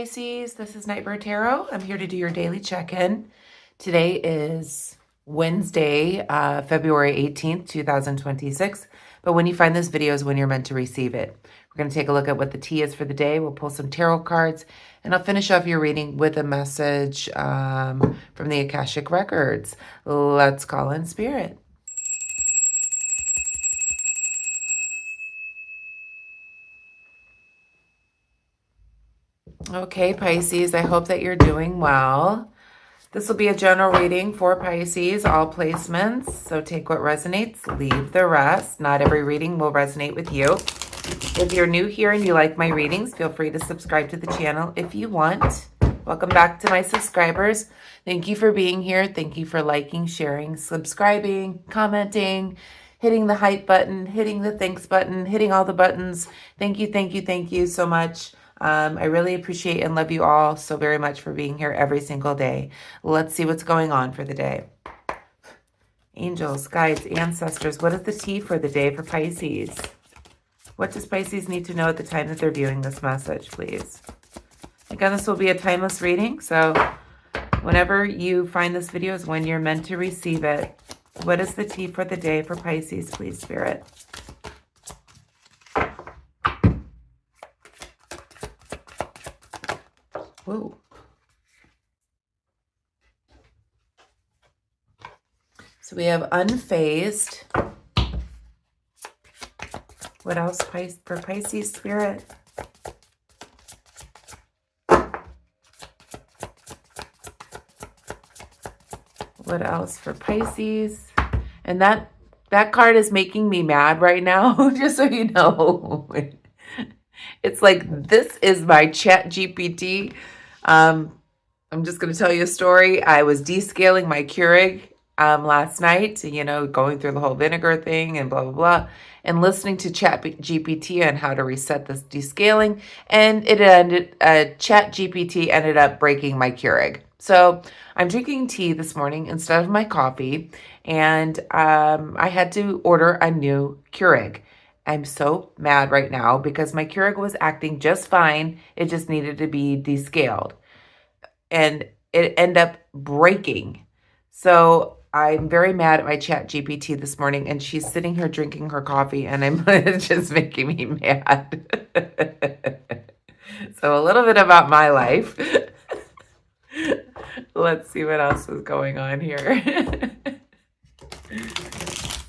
Pisces. This is Nightbird Tarot. I'm here to do your daily check-in. Today is Wednesday, February 18th, 2026. But when you find this video is when you're meant to receive it. We're going to take a look at what the tea is for the day. We'll pull some tarot cards, and I'll finish off your reading with a message from the Akashic Records. Let's call in Spirit. Okay, Pisces, I hope that you're doing well. This will be a general reading for Pisces, all placements. So take what resonates, leave the rest. Not every reading will resonate with you. If you're new here and you like my readings, feel free to subscribe to the channel if you want. Welcome back to my subscribers. Thank you for being here. Thank you for liking, sharing, subscribing, commenting, hitting the hype button, hitting the thanks button, hitting all the buttons. Thank you so much. I really appreciate and love you all so very much for being here every single day. Let's see what's going on for the day. Angels, guides, ancestors, what is the tea for the day for Pisces? What does Pisces need to know at the time that they're viewing this message, please? Again, this will be a timeless reading, so whenever you find this video is when you're meant to receive it. What is the tea for the day for Pisces, please, Spirit? Whoa. So we have unfazed. What else for Pisces, Spirit? What else for Pisces? And that card is making me mad right now, just so you know. It's like, this is my chat GPT. I'm just going to tell you a story. I was descaling my Keurig last night, you know, going through the whole vinegar thing and blah, blah, blah, and listening to chat GPT on how to reset this descaling. And chat GPT ended up breaking my Keurig. So I'm drinking tea this morning instead of my coffee, and I had to order a new Keurig. I'm so mad right now because my Keurig was acting just fine. It just needed to be descaled. And it ended up breaking. So I'm very mad at my chat GPT this morning, and she's sitting here drinking her coffee, and it's just making me mad. So a little bit about my life. Let's see what else is going on here.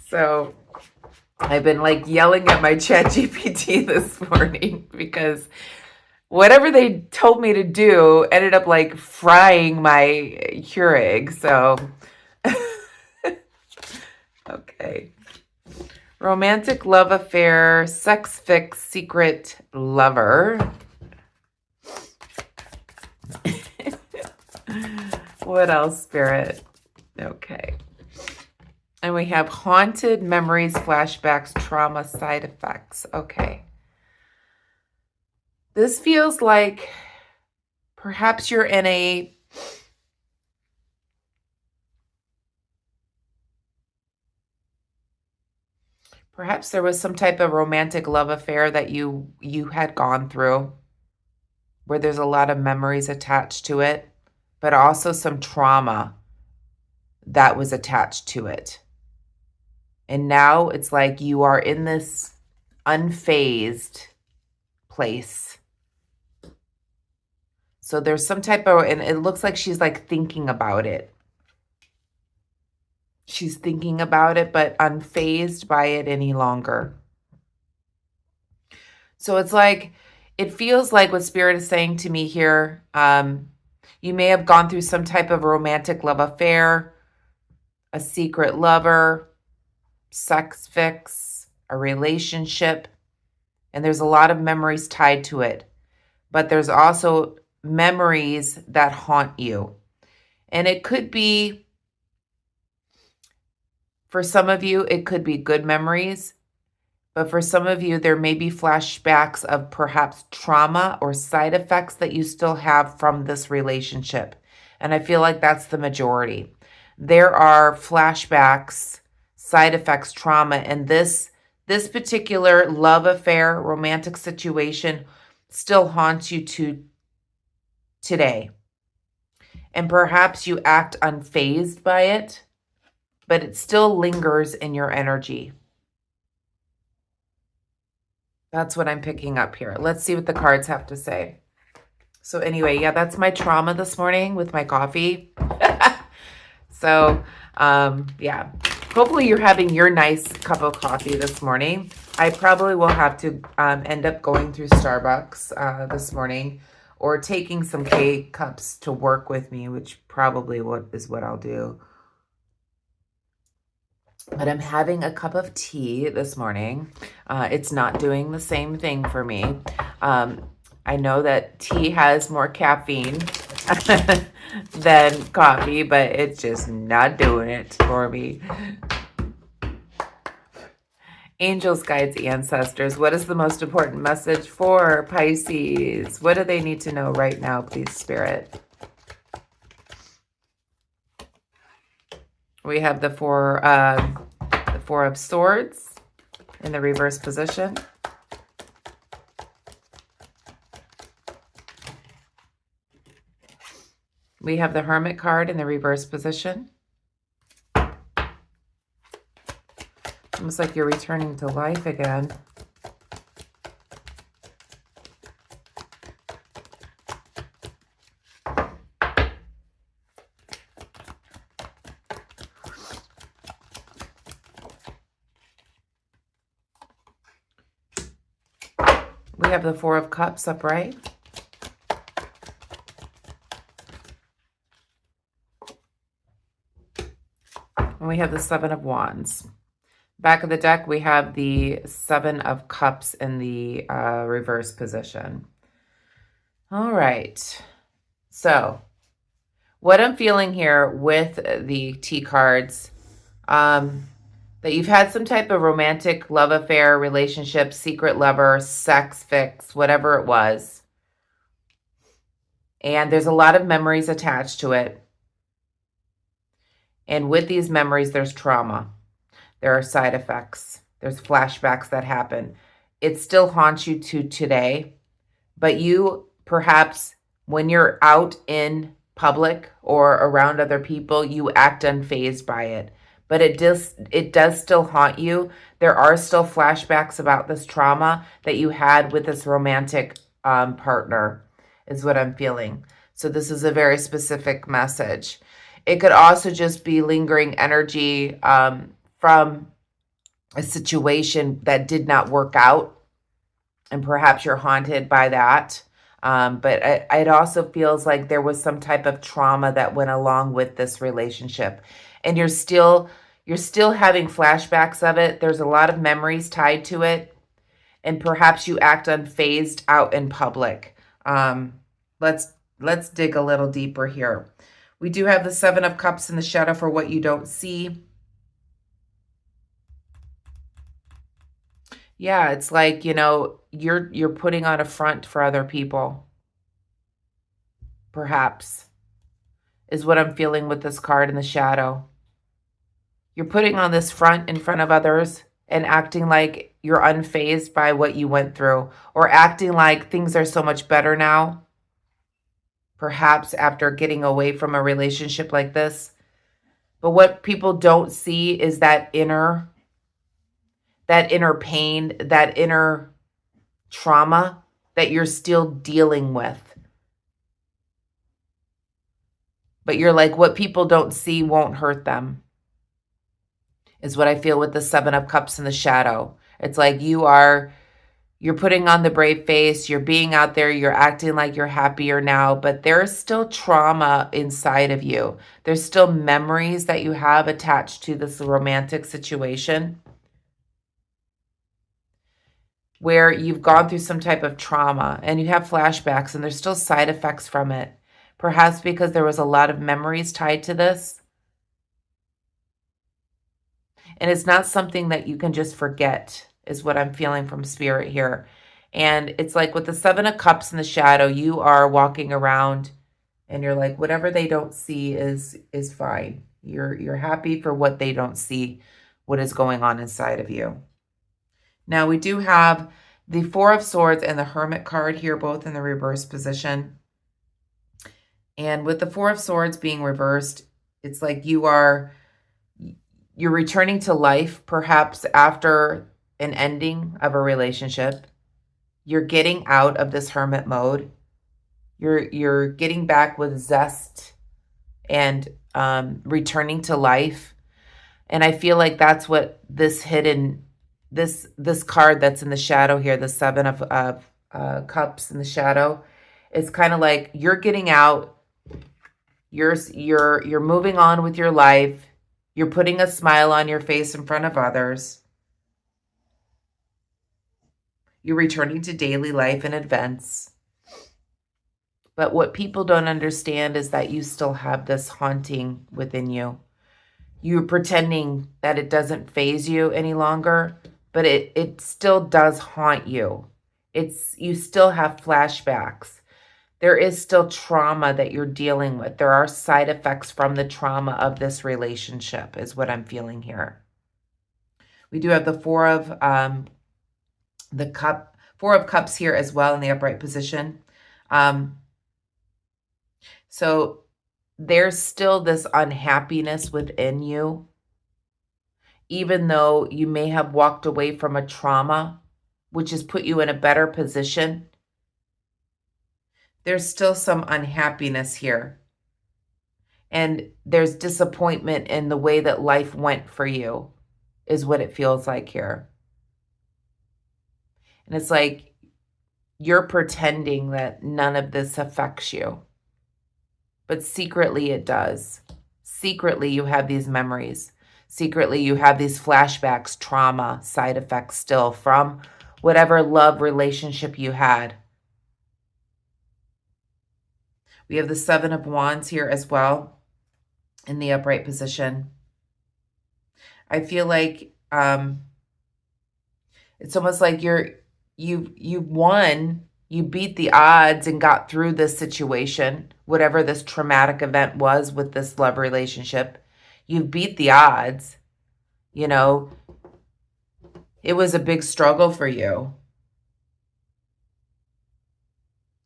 So I've been like yelling at my chat GPT this morning because whatever they told me to do ended up like frying my Keurig. So, okay. Romantic love affair, sex fix, secret lover. What else, Spirit? Okay. And we have haunted memories, flashbacks, trauma, side effects. Okay. This feels like perhaps you're in a perhaps there was some type of romantic love affair that you had gone through where there's a lot of memories attached to it, but also some trauma that was attached to it. And now it's like you are in this unfazed place. So there's some type of, and it looks like she's like thinking about it. She's thinking about it, but unfazed by it any longer. So it's like, it feels like what Spirit is saying to me here, you may have gone through some type of romantic love affair, a secret lover, sex fix, a relationship, and there's a lot of memories tied to it. But there's also memories that haunt you. And it could be, for some of you, it could be good memories. But for some of you, there may be flashbacks of perhaps trauma or side effects that you still have from this relationship. And I feel like that's the majority. There are flashbacks, side effects, trauma, and this particular love affair, romantic situation still haunts you to today. And perhaps you act unfazed by it, but it still lingers in your energy. That's what I'm picking up here. Let's see what the cards have to say. So anyway, yeah, that's my trauma this morning with my coffee. So, yeah, hopefully you're having your nice cup of coffee this morning. I probably will have to end up going through Starbucks this morning, or taking some K cups to work with me, which probably is what I'll do. But I'm having a cup of tea this morning. It's not doing the same thing for me. I know that tea has more caffeine than coffee, but it's just not doing it for me. Angels, guides, ancestors, what is the most important message for Pisces? What do they need to know right now, please, Spirit? We have the Four of Swords in the reverse position. We have the Hermit card in the reverse position. Almost like you're returning to life again. We have the Four of Cups upright. And we have the Seven of Wands. Back of the deck, we have the Seven of Cups in the reverse position. All right. So what I'm feeling here with the T cards, that you've had some type of romantic love affair, relationship, secret lover, sex fix, whatever it was. And there's a lot of memories attached to it. And with these memories, there's trauma. There are side effects. There's flashbacks that happen. It still haunts you to today, but you perhaps, when you're out in public or around other people, you act unfazed by it. But it does still haunt you. There are still flashbacks about this trauma that you had with this romantic partner, is what I'm feeling. So this is a very specific message. It could also just be lingering energy from a situation that did not work out, and perhaps you're haunted by that. But it also feels like there was some type of trauma that went along with this relationship, and you're still having flashbacks of it. There's a lot of memories tied to it, and perhaps you act unfazed out in public. Let's dig a little deeper here. We do have the Seven of Cups in the shadow for what you don't see. Yeah, it's like, you're putting on a front for other people. Perhaps is what I'm feeling with this card in the shadow. You're putting on this front in front of others and acting like you're unfazed by what you went through, or acting like things are so much better now. Perhaps after getting away from a relationship like this. But what people don't see is that inner pain, that inner trauma that you're still dealing with. But you're like, what people don't see won't hurt them, is what I feel with the Seven of Cups in the shadow. It's like you're putting on the brave face, you're being out there, you're acting like you're happier now, but there's still trauma inside of you. There's still memories that you have attached to this romantic situation, where you've gone through some type of trauma and you have flashbacks, and there's still side effects from it. Perhaps because there was a lot of memories tied to this. And it's not something that you can just forget, is what I'm feeling from Spirit here. And it's like with the Seven of Cups in the shadow, you are walking around and you're like, whatever they don't see is fine. You're happy for what they don't see, what is going on inside of you. Now we do have the Four of Swords and the Hermit card here, both in the reverse position. And with the Four of Swords being reversed, it's like you're returning to life, perhaps after an ending of a relationship. You're getting out of this hermit mode. You're getting back with zest and returning to life. And I feel like that's what this card that's in the shadow here, the Seven of Cups in the shadow, is kind of like you're getting out. You're moving on with your life. You're putting a smile on your face in front of others. You're returning to daily life and events. But what people don't understand is that you still have this haunting within you. You're pretending that it doesn't faze you any longer, but it still does haunt you. You still have flashbacks. There is still trauma that you're dealing with. There are side effects from the trauma of this relationship, is what I'm feeling here. We do have the Four of Cups here as well in the upright position. So there's still this unhappiness within you, even though you may have walked away from a trauma, which has put you in a better position. There's still some unhappiness here. And there's disappointment in the way that life went for you, is what it feels like here. And it's like you're pretending that none of this affects you. But secretly it does. Secretly you have these memories. Secretly you have these flashbacks, trauma, side effects still from whatever love relationship you had. We have the Seven of Wands here as well in the upright position. I feel like it's almost like you won, you beat the odds and got through this situation, whatever this traumatic event was with this love relationship. You beat the odds. You know, it was a big struggle for you.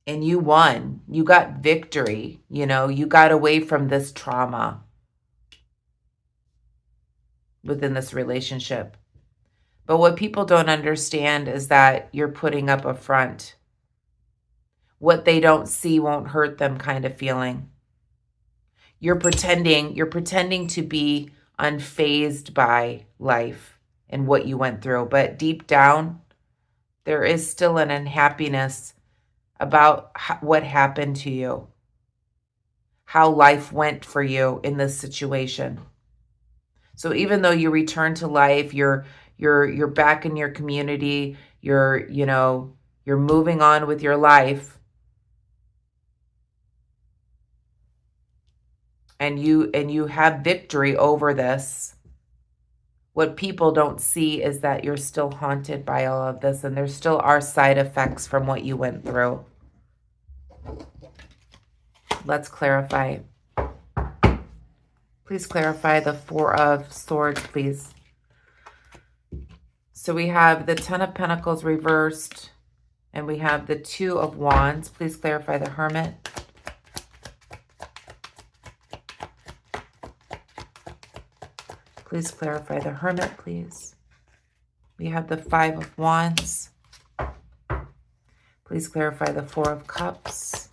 And you won. You got victory. You know, you got away from this trauma within this relationship. But what people don't understand is that you're putting up a front. What they don't see won't hurt them kind of feeling. You're pretending to be unfazed by life and what you went through. But deep down, there is still an unhappiness about what happened to you, how life went for you in this situation. So even though you return to life, you're back in your community, you're moving on with your life, and you have victory over this. What people don't see is that you're still haunted by all of this, and there still are side effects from what you went through. Let's clarify. Please clarify the Four of Swords, please. So we have the Ten of Pentacles reversed, and we have the Two of Wands. Please clarify the Hermit. Please clarify the Hermit, please. We have the Five of Wands. Please clarify the Four of Cups.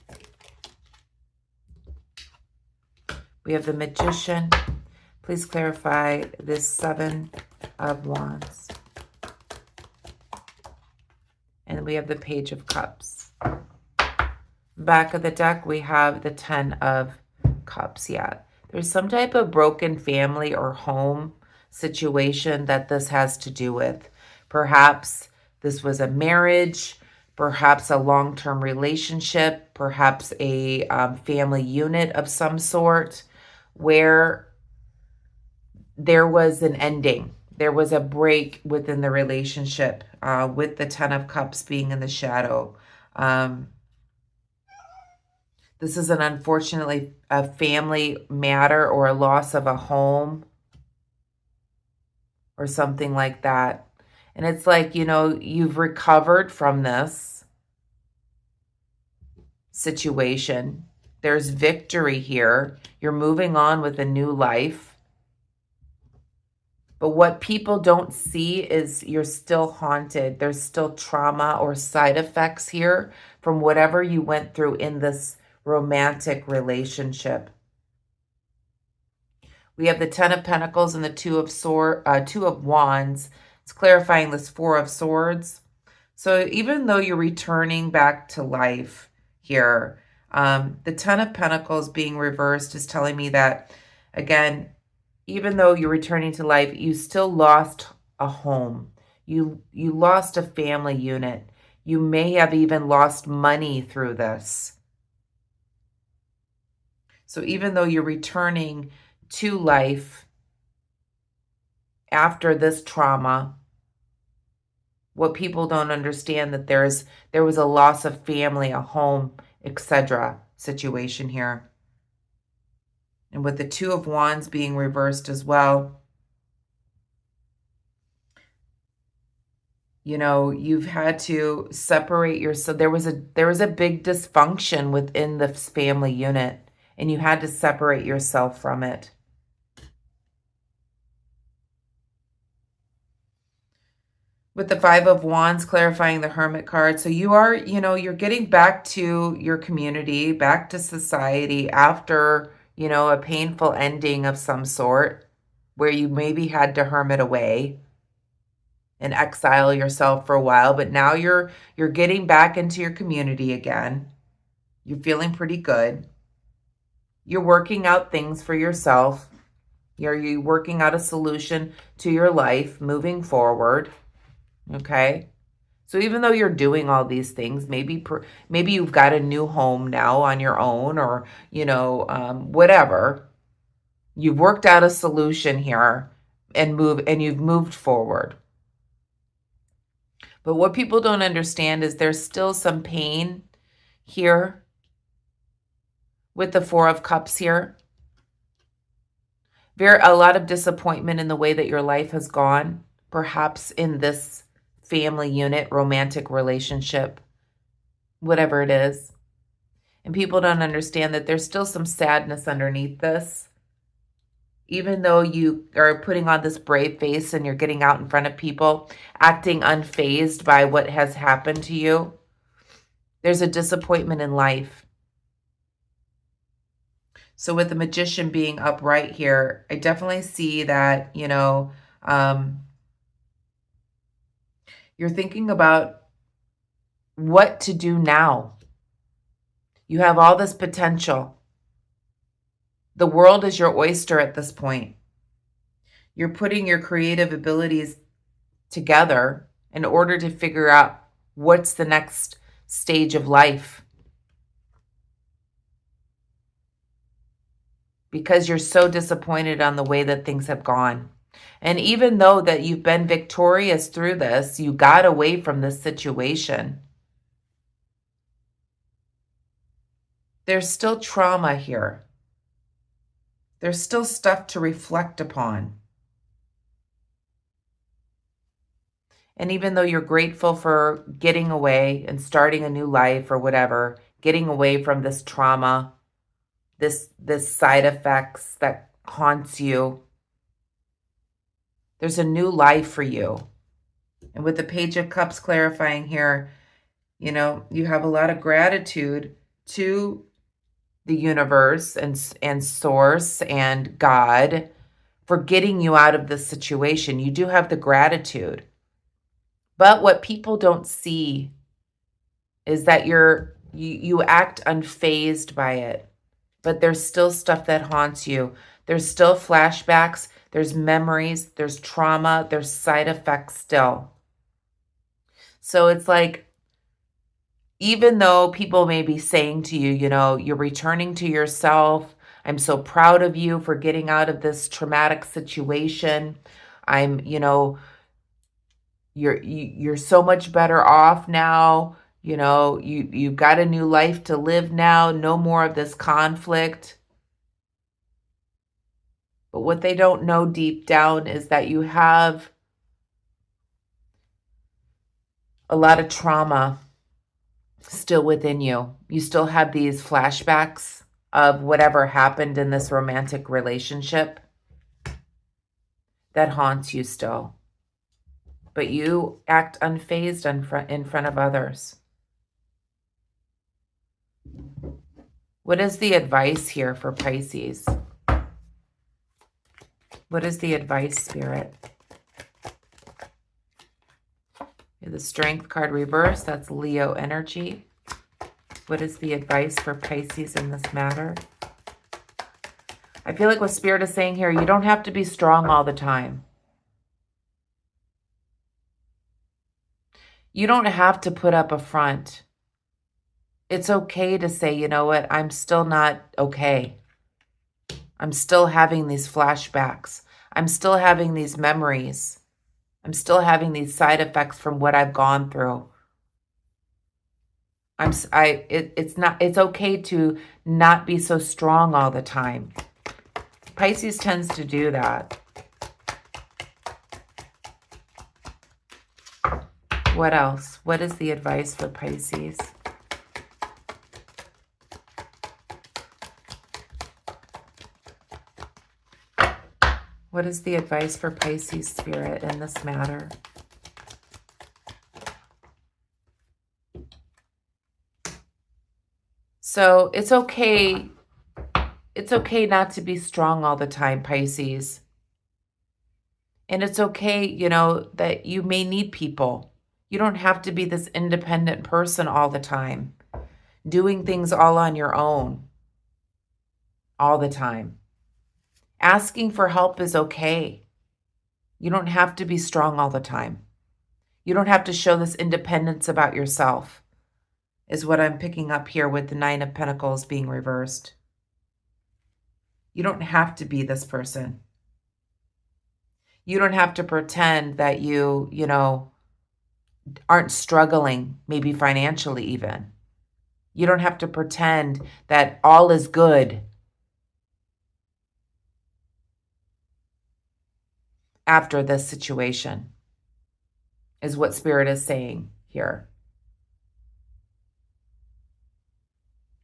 We have the Magician. Please clarify this Seven of Wands. And we have the Page of Cups. Back of the deck, we have the Ten of Cups. Yeah, there's some type of broken family or home situation that this has to do with. Perhaps this was a marriage, perhaps a long-term relationship, perhaps a family unit of some sort where there was an ending. There was a break within the relationship with the Ten of Cups being in the shadow. This is unfortunately a family matter or a loss of a home or something like that. And it's like, you've recovered from this situation. There's victory here. You're moving on with a new life. But what people don't see is you're still haunted. There's still trauma or side effects here from whatever you went through in this romantic relationship. We have the Ten of Pentacles and the Two of Wands. It's clarifying this Four of Swords. So even though you're returning back to life here, the Ten of Pentacles being reversed is telling me that, again, even though you're returning to life, you still lost a home. You lost a family unit. You may have even lost money through this. So even though you're returning to life after this trauma, what people don't understand that there was a loss of family, a home, etc. situation here. And with the Two of Wands being reversed as well, you know, you've had to separate yourself. There was a big dysfunction within this family unit, and you had to separate yourself from it. With the Five of Wands clarifying the Hermit card. So you are, you know, you're getting back to your community, back to society after, you know, a painful ending of some sort where you maybe had to hermit away and exile yourself for a while, but now you're getting back into your community again. You're feeling pretty good. You're working out things for yourself. You're working out a solution to your life moving forward. Okay. So even though you're doing all these things, maybe you've got a new home now on your own, or, you know, whatever. You've worked out a solution here and you've moved forward. But what people don't understand is there's still some pain here with the Four of Cups here. A lot of disappointment in the way that your life has gone, perhaps in this family unit, romantic relationship, whatever it is. And people don't understand that there's still some sadness underneath this. Even though you are putting on this brave face and you're getting out in front of people, acting unfazed by what has happened to you, there's a disappointment in life. So with the Magician being upright here, I definitely see that, you know, you're thinking about what to do now. You have all this potential. The world is your oyster at this point. You're putting your creative abilities together in order to figure out what's the next stage of life. Because you're so disappointed on the way that things have gone. And even though that you've been victorious through this, you got away from this situation, there's still trauma here. There's still stuff to reflect upon. And even though you're grateful for getting away and starting a new life or whatever, getting away from this trauma, this side effects that haunts you, there's a new life for you. And with the Page of Cups clarifying here, you know, you have a lot of gratitude to the universe and source and God for getting you out of this situation. You do have the gratitude. But what people don't see is that you act unfazed by it. But there's still stuff that haunts you. There's still flashbacks. There's memories, there's trauma, there's side effects still. So it's like, even though people may be saying to you, you know, you're returning to yourself. I'm so proud of you for getting out of this traumatic situation. You know, you're so much better off now. You know, you've got a new life to live now. No more of this conflict. But what they don't know deep down is that you have a lot of trauma still within you. You still have these flashbacks of whatever happened in this romantic relationship that haunts you still. But you act unfazed in front of others. What is the advice here for Pisces? What is the advice, Spirit? The Strength card reverse, that's Leo energy. What is the advice for Pisces in this matter? I feel like what Spirit is saying here, you don't have to be strong all the time. You don't have to put up a front. It's okay to say, you know what, I'm still not okay. I'm still having these flashbacks. I'm still having these memories. I'm still having these side effects from what I've gone through. It's okay to not be so strong all the time. Pisces tends to do that. What else? What is the advice for Pisces? What is the advice for Pisces, Spirit, in this matter? So it's okay. It's okay not to be strong all the time, Pisces. And it's okay, you know, that you may need people. You don't have to be this independent person all the time, doing things all on your own all the time. Asking for help is okay. You don't have to be strong all the time. You don't have to show this independence about yourself, is what I'm picking up here with the Nine of Pentacles being reversed. You don't have to be this person. You don't have to pretend that you aren't struggling, maybe financially even. You don't have to pretend that all is good after this situation, is what Spirit is saying here.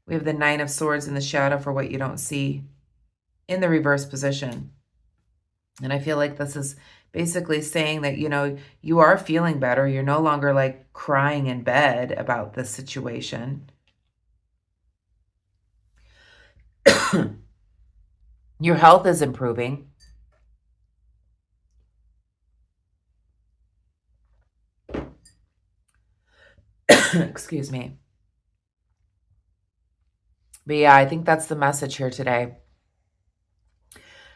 We have the Nine of Swords in the shadow for what you don't see in the reverse position. And I feel like this is basically saying that, you know, you are feeling better. You're no longer like crying in bed about this situation. Your health is improving. Excuse me. But yeah, I think that's the message here today.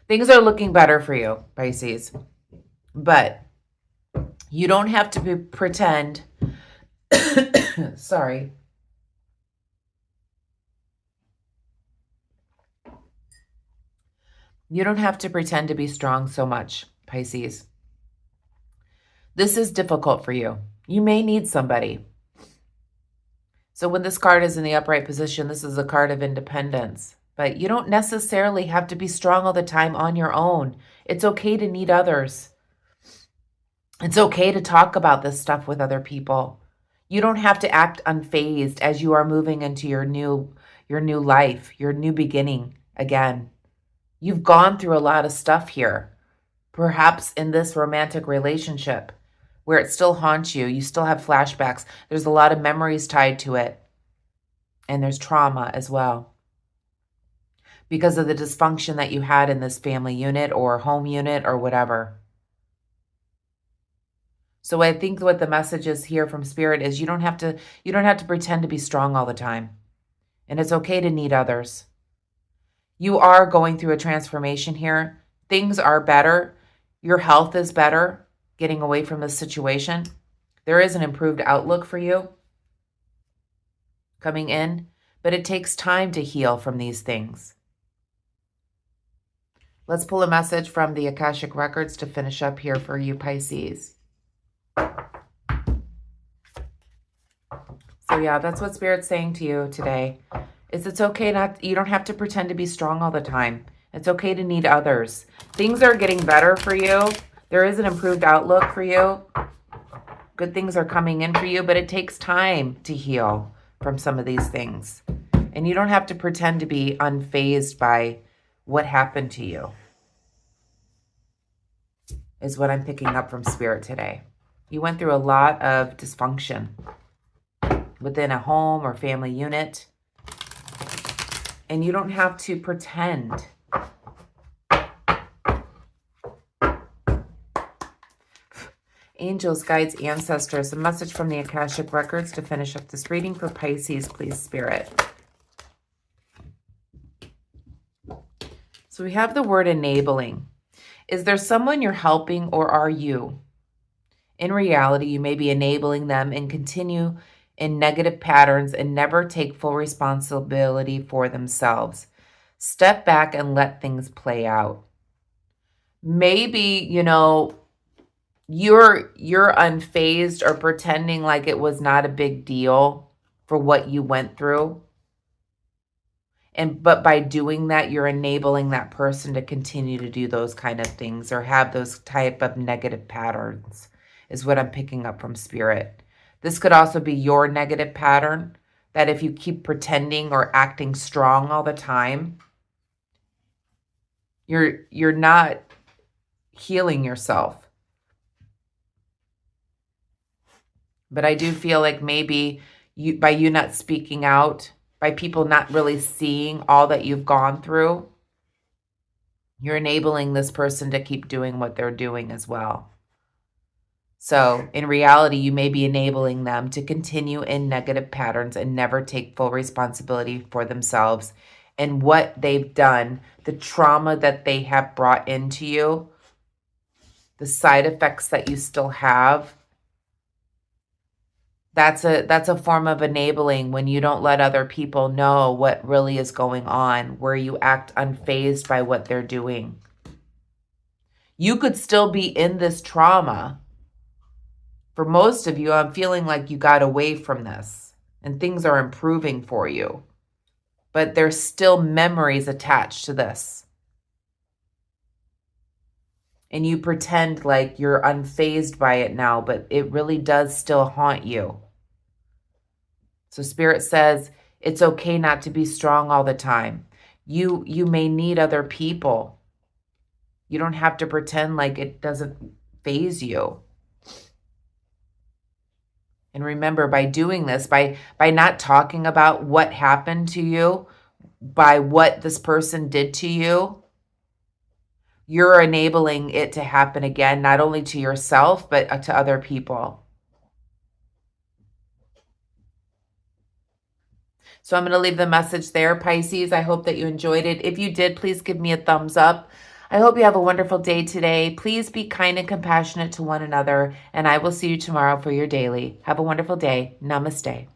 Things are looking better for you, Pisces. But you don't have to pretend. Sorry. You don't have to pretend to be strong so much, Pisces. This is difficult for you. You may need somebody. So when this card is in the upright position, this is a card of independence. But you don't necessarily have to be strong all the time on your own. It's okay to need others. It's okay to talk about this stuff with other people. You don't have to act unfazed as you are moving into your new life, your new beginning again. You've gone through a lot of stuff here. Perhaps in this romantic relationship where it still haunts you. You still have flashbacks. There's a lot of memories tied to it. And there's trauma as well, because of the dysfunction that you had in this family unit or home unit or whatever. So I think what the message is here from Spirit is you don't have to pretend to be strong all the time. And it's okay to need others. You are going through a transformation here. Things are better. Your health is better, getting away from this situation. There is an improved outlook for you coming in, but it takes time to heal from these things. Let's pull a message from the Akashic Records to finish up here for you, Pisces. So yeah, that's what Spirit's saying to you today. It's okay you don't have to pretend to be strong all the time. It's okay to need others. Things are getting better for you. There is an improved outlook for you. Good things are coming in for you, but it takes time to heal from some of these things. And you don't have to pretend to be unfazed by what happened to you, is what I'm picking up from Spirit today. You went through a lot of dysfunction within a home or family unit, and you don't have to pretend. Angels, guides, ancestors, a message from the Akashic Records to finish up this reading for Pisces, please, Spirit. So we have the word enabling. Is there someone you're helping, or are you? In reality, you may be enabling them and continue in negative patterns and never take full responsibility for themselves. Step back and let things play out. Maybe, you're unfazed or pretending like it was not a big deal for what you went through. But by doing that, you're enabling that person to continue to do those kind of things or have those type of negative patterns, is what I'm picking up from Spirit. This could also be your negative pattern, that if you keep pretending or acting strong all the time, you're not healing yourself. But I do feel like maybe by you not speaking out, by people not really seeing all that you've gone through, you're enabling this person to keep doing what they're doing as well. So in reality, you may be enabling them to continue in negative patterns and never take full responsibility for themselves and what they've done, the trauma that they have brought into you, the side effects that you still have. That's a form of enabling, when you don't let other people know what really is going on, where you act unfazed by what they're doing. You could still be in this trauma. For most of you, I'm feeling like you got away from this and things are improving for you. But there's still memories attached to this. And you pretend like you're unfazed by it now, but it really does still haunt you. So Spirit says it's okay not to be strong all the time. You may need other people. You don't have to pretend like it doesn't faze you. And remember, by doing this, by not talking about what happened to you, by what this person did to you, you're enabling it to happen again, not only to yourself, but to other people. So I'm going to leave the message there, Pisces. I hope that you enjoyed it. If you did, please give me a thumbs up. I hope you have a wonderful day today. Please be kind and compassionate to one another, and I will see you tomorrow for your daily. Have a wonderful day. Namaste.